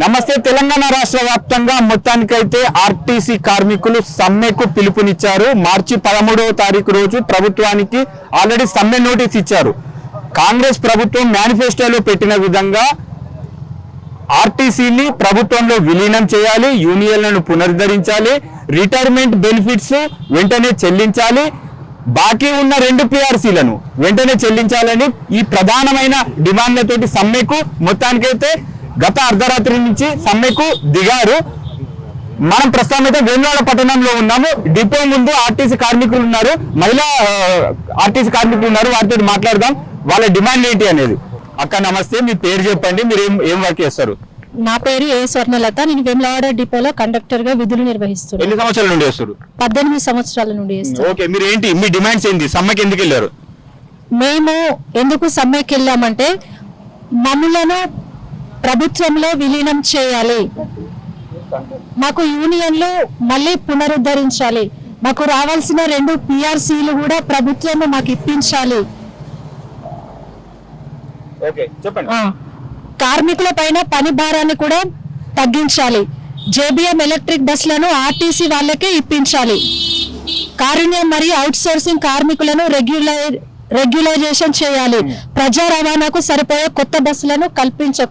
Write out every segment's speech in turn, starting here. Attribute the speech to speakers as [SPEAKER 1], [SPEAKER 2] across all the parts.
[SPEAKER 1] నమస్తే. తెలంగాణ రాష్ట్ర వ్యాప్తంగా మొత్తానికైతే ఆర్టీసీ కార్మికులు సమ్మెకు పిలుపునిచ్చారు. మార్చి 13వ తారీఖు రోజు ప్రభుత్వానికి ఆల్రెడీ సమ్మె నోటీస్ ఇచ్చారు. కాంగ్రెస్ ప్రభుత్వం మేనిఫెస్టోలో పెట్టిన విధంగా ఆర్టీసీని ప్రభుత్వంలో విలీనం చేయాలి, యూనియన్లను పునరుద్ధరించాలి, రిటైర్మెంట్ బెనిఫిట్స్ వెంటనే చెల్లించాలి, బాకీ ఉన్న 2 PRCలను వెంటనే చెల్లించాలని ఈ ప్రధానమైన డిమాండ్లతోటి సమ్మెకు మొత్తానికైతే గత అర్ధరాత్రి నుంచి సమ్మెకు దిగారు. మనం ప్రస్తుతం అయితే వేములవాడ పట్టణంలో ఉన్నాము. డిపో ముందు ఆర్టీసీ కార్మికులు ఉన్నారు, మహిళా ఆర్టీసీ కార్మికులు ఉన్నారు. వారితో మాట్లాడదాం, వాళ్ళ డిమాండ్ ఏంటి అనేది. అక్క నమస్తే, మీ పేరు చెప్పండి, మీరు ఏం వర్క్ చేస్తారు?
[SPEAKER 2] నా పేరు ఏ స్వర్ణలత. నేను వేములవాడ డిపోలో కండక్టర్ గా విధులు నిర్వహిస్తున్నాను.
[SPEAKER 1] ఎన్ని సంవత్సరాల నుండి చేస్తారు?
[SPEAKER 2] 18 సంవత్సరాల నుండి చేస్తాను.
[SPEAKER 1] ఓకే, మీరు ఏంటి మీ డిమాండ్స్ ఏంటి? సమ్మెకి ఎందుకు వెళ్ళారు?
[SPEAKER 2] మేము ఎందుకు సమ్మెకి వెళ్ళామంటే మమ్మలను ప్రభుత్వంలో విలీనం చేయాలి, మాకు యూనియన్లు మళ్ళీ పునరుద్ధరించాలి, మాకు రావాల్సిన 2 PRCలు కూడా ప్రభుత్వం మాకు ఇప్పించాలి, కార్మికుల పైన పని భారాన్ని కూడా తగ్గించాలి, JBM ఎలక్ట్రిక్ బస్సులను ఆర్టీసీ వాళ్ళకే ఇప్పించాలి, కారుణ్యం మరియు అవుట్ సోర్సింగ్ కార్మికులను రెగ్యులైజేషన్ చేయాలి, ప్రజా రవాణాకు సరిపోయే కొత్త బస్సులను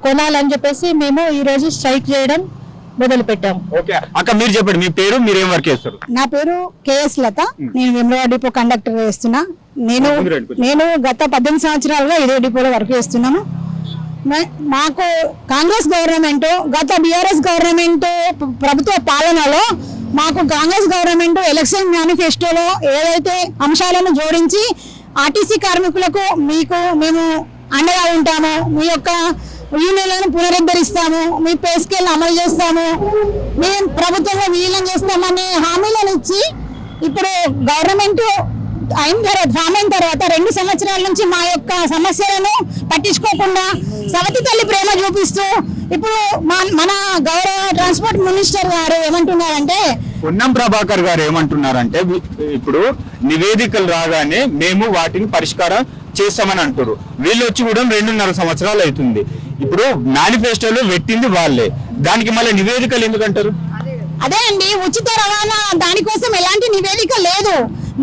[SPEAKER 2] కొనాలని చెప్పేసి మేము ఈ రోజు స్ట్రైక్ చేయడం మొదలు పెట్టాము.
[SPEAKER 1] అక్క మీరు చెప్పండి, మీ పేరు, మీరు ఏం వర్క్ చేస్తారు?
[SPEAKER 3] నా పేరు KS లత. నేను వేములవాడ డిపో కండక్టర్ చేస్తున్నా. నేను గత 18 సంవత్సరాలుగా ఇదే డిపోలో వర్క్ చేస్తున్నాను. మాకు కాంగ్రెస్ గవర్నమెంట్, గత BRS గవర్నమెంట్ ప్రభుత్వ పాలనలో మాకు కాంగ్రెస్ గవర్నమెంట్ ఎలక్షన్ మేనిఫెస్టోలో ఏదైతే అంశాలను జోడించి ఆర్టీసీ కార్మికులకు మేము అండగా ఉంటాము, మీ యొక్క యూనియన్లను పునరుద్ధరిస్తాము, మీ పే స్కేల్ అమలు చేస్తాము, మేము ప్రభుత్వంలో విలీనం చేస్తామనే హామీలను ఇచ్చి ఇప్పుడు గవర్నమెంట్ ఫామ్ అయిన తర్వాత 2 సంవత్సరాల నుంచి మా యొక్క సమస్యలను పట్టించుకోకుండా సవతి తల్లి ప్రేమ చూపిస్తూ ఇప్పుడు మన గౌరవ ట్రాన్స్పోర్ట్ మినిస్టర్ గారు ఏమంటున్నారంటే,
[SPEAKER 1] పొన్నం ప్రభాకర్ గారు ఏమంటున్నారంటే, ఇప్పుడు నివేదికలు రాగానే మేము వాటిని పరిష్కారం చేస్తామని అంటారు. వీళ్ళు వచ్చి కూడా 2.5 సంవత్సరాలు అవుతుంది. ఇప్పుడు మేనిఫెస్టోలో పెట్టింది వాళ్ళే, దానికి మళ్ళీ నివేదికలు ఎందుకంటారు?
[SPEAKER 3] అదే అండి, ఉచిత రవాణా దానికోసం ఎలాంటి నివేదిక లేదు.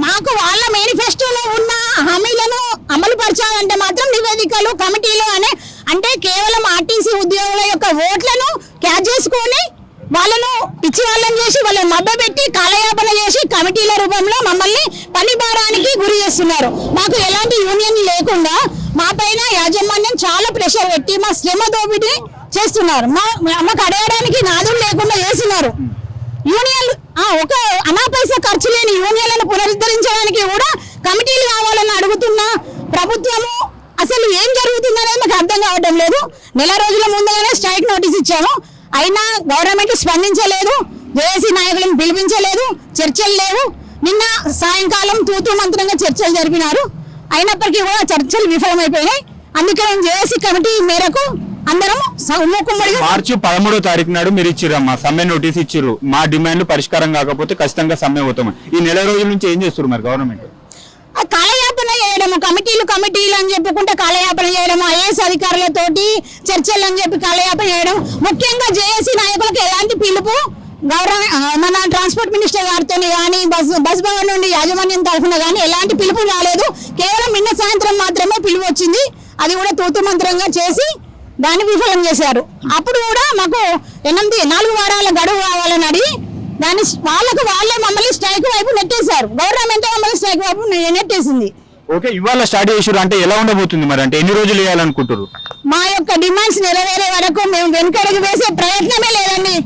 [SPEAKER 3] మాకు వాళ్ళ మేనిఫెస్టోలో ఉన్న హామీలను అమలు పరచాలంటే మాత్రం నివేదికలు, కమిటీలు అంటే కేవలం ఆర్టీసీ ఉద్యోగుల యొక్క ఓట్లను క్యాచ్ చేసుకొని వాళ్ళను పిచ్చి వాళ్ళని చేసి వాళ్ళని మభ్యపెట్టి కాలయాపన చేసి కమిటీల రూపంలో మమ్మల్ని పని భారానికి గురి చేస్తున్నారు. మాకు ఎలాంటి యూనియన్ లేకుండా మా పైన యాజమాన్యం చాలా ప్రెషర్ పెట్టి మా శ్రమ దోపిడీ చేస్తున్నారు. మాకు అడగడానికి నాదులు లేకుండా చేస్తున్నారు. యూనియన్ ఒక అనాపైసా ఖర్చు లేని యూనియన్లను పునరుద్ధరించడానికి కూడా కమిటీలు కావాలని అడుగుతున్న ప్రభుత్వము అసలు ఏం జరుగుతుందనేది మాకు అర్థం కావడం లేదు. నెల రోజుల ముందుగానే స్ట్రైక్ నోటీస్ ఇచ్చాము, అయినా గవర్నమెంట్ స్పందించలేదు, జేఏసీ నాయకులను పిలిపించలేదు, చర్చలు లేవు. నిన్న సాయంకాలం తూతూ మంత్రంగా చర్చలు జరిపినారు, అయినప్పటికీ కూడా చర్చలు విఫలమైపోయినాయి. అందుకే మేము జేఏసీ కమిటీ మేరకు అందరం
[SPEAKER 1] మార్చి 13వ తారీఖు నాడు మీరు ఇచ్చిరమ్మా సమ్మె నోటీస్ ఇచ్చిర్రు. మా డిమాండ్లు పరిష్కారం కాకపోతే ఖచ్చితంగా సమ్మె అవుతాం. ఈ నెల రోజుల నుంచి ఏం చేస్తారు మరి గవర్నమెంట్?
[SPEAKER 3] కాలయాపన చేయడము, కమిటీలు అని చెప్పుకుంటే కాలయాపన చేయడం, IAS అధికారులతోటి చర్చలు అని చెప్పి కాలయాపన చేయడం, ముఖ్యంగా జేఏసీ నాయకులకు ఎలాంటి పిలుపు మన ట్రాన్స్పోర్ట్ మినిస్టర్ గారితో కానీ బస్ భవన్ నుండి యాజమాన్యం తరఫున కానీ ఎలాంటి పిలుపు రాలేదు. కేవలం నిన్న సాయంత్రం మాత్రమే పిలుపు వచ్చింది, అది కూడా తూతు మంత్రంగా చేసి దాన్ని విఫలం చేశారు. అప్పుడు కూడా మాకు 4 వారాల గడువు కావాలని అడిగి వాళ్ళే మమ్మల్ని స్ట్రైక్ వైపు నెట్టేశారు. గవర్నమెంట్ మమ్మల్ని స్ట్రైక్ వైపు నెట్టేసింది.
[SPEAKER 1] ఓకే, ఇవాళ స్టార్ట్ చేసారు అంటే ఎలా ఉండబోతుంది మరి? అంటే ఎన్ని రోజులు వేయాలనుకుంటారు?
[SPEAKER 3] మా యొక్క డిమాండ్స్ నెరవేరే వరకు మేము వెనుకడుగు వేసే ప్రయత్నమే లేదండి.